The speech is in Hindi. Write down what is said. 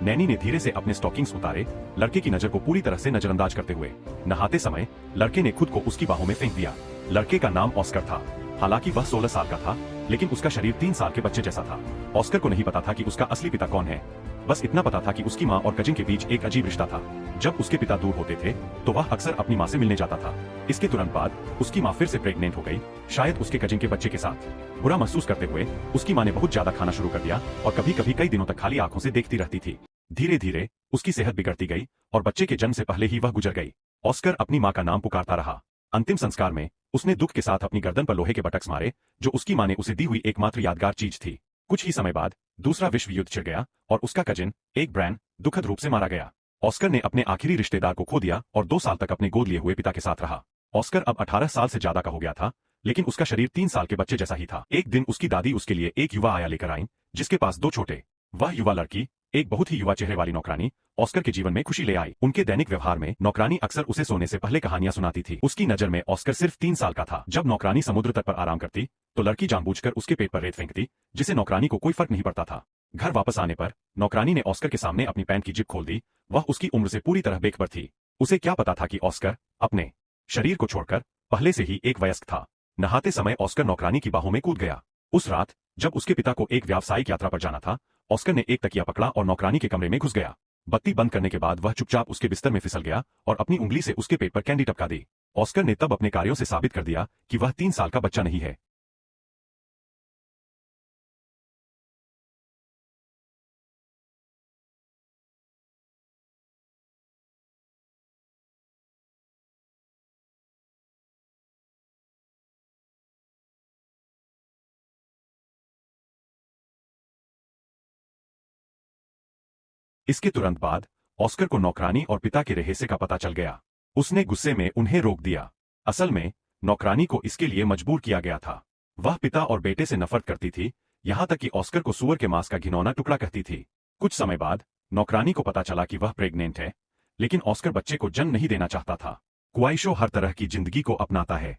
नैनी ने धीरे से अपने स्टॉकिंग्स उतारे, लड़के की नजर को पूरी तरह से नजरअंदाज करते हुए। नहाते समय लड़के ने खुद को उसकी बाहों में फेंक दिया। लड़के का नाम ऑस्कर था। हालांकि वह 16 साल का था, लेकिन उसका शरीर 3 साल के बच्चे जैसा था। ऑस्कर को नहीं पता था कि उसका असली पिता कौन है। बस इतना पता था कि उसकी माँ और कजिन के बीच एक अजीब रिश्ता था। जब उसके पिता दूर होते थे तो वह अक्सर अपनी माँ से मिलने जाता था। इसके तुरंत बाद उसकी माँ फिर से प्रेग्नेंट हो गई, शायद उसके कजिन के बच्चे के साथ। बुरा महसूस करते हुए उसकी माँ ने बहुत ज्यादा खाना शुरू कर दिया और कभी कभी कई दिनों तक खाली आंखों से देखती रहती थी। धीरे धीरे उसकी सेहत बिगड़ती गई और बच्चे के जन्म से पहले ही वह गुजर गई। ऑस्कर अपनी माँ का नाम पुकारता रहा। अंतिम संस्कार में उसने दुख के साथ अपनी गर्दन पर लोहे के बटक्स मारे, जो उसकी माँ ने उसे दी हुई एकमात्र यादगार चीज थी। कुछ ही समय बाद दूसरा विश्व युद्ध छिड़ गया और उसका कजिन एक ब्रैन दुखद रूप से मारा गया। ऑस्कर ने अपने आखिरी रिश्तेदार को खो दिया और 2 साल तक अपने गोद लिए हुए पिता के साथ रहा। ऑस्कर अब 18 साल से ज्यादा का हो गया था, लेकिन उसका शरीर 3 साल के बच्चे जैसा ही था। एक दिन उसकी दादी उसके लिए एक युवा आया लेकर आई, जिसके पास 2 छोटे। वह युवा लड़की, एक बहुत ही युवा चेहरे वाली नौकरानी, ऑस्कर के जीवन में खुशी ले आई। उनके दैनिक व्यवहार में नौकरानी अक्सर उसे सोने से पहले कहानियां सुनाती थी। उसकी नजर में ऑस्कर सिर्फ 3 साल का था। जब नौकरानी समुद्र तट पर आराम करती तो लड़की जानबूझकर उसके पेट पर रेत फेंकती, जिसे नौकरानी को कोई फर्क नहीं पड़ता था। घर वापस आने पर नौकरानी ने ऑस्कर के सामने अपनी पैंट की जिप खोल दी। वह उसकी उम्र से पूरी तरह बेखबर थी। उसे क्या पता था कि ऑस्कर अपने शरीर को छोड़कर पहले से ही एक वयस्क था। नहाते समय ऑस्कर नौकरानी की बाहों में कूद गया। उस रात जब उसके पिता को एक व्यावसायिक यात्रा पर जाना था, ऑस्कर ने एक तकिया पकड़ा और नौकरानी के कमरे में घुस गया। बत्ती बंद करने के बाद वह चुपचाप उसके बिस्तर में फिसल गया और अपनी उंगली से उसके पेट पर कैंडी टपका दी। ऑस्कर ने तब अपने कार्यों से साबित कर दिया कि वह 3 साल का बच्चा नहीं है। इसके तुरंत बाद ऑस्कर को नौकरानी और पिता के रहस्य का पता चल गया। उसने गुस्से में उन्हें रोक दिया। असल में नौकरानी को इसके लिए मजबूर किया गया था। वह पिता और बेटे से नफरत करती थी, यहां तक कि ऑस्कर को सूअर के मांस का घिनौना टुकड़ा कहती थी। कुछ समय बाद नौकरानी को पता चला कि वह प्रेग्नेंट है, लेकिन ऑस्कर बच्चे को जन्म नहीं देना चाहता था। ख्वाहिशों हर तरह की जिंदगी को अपनाता है।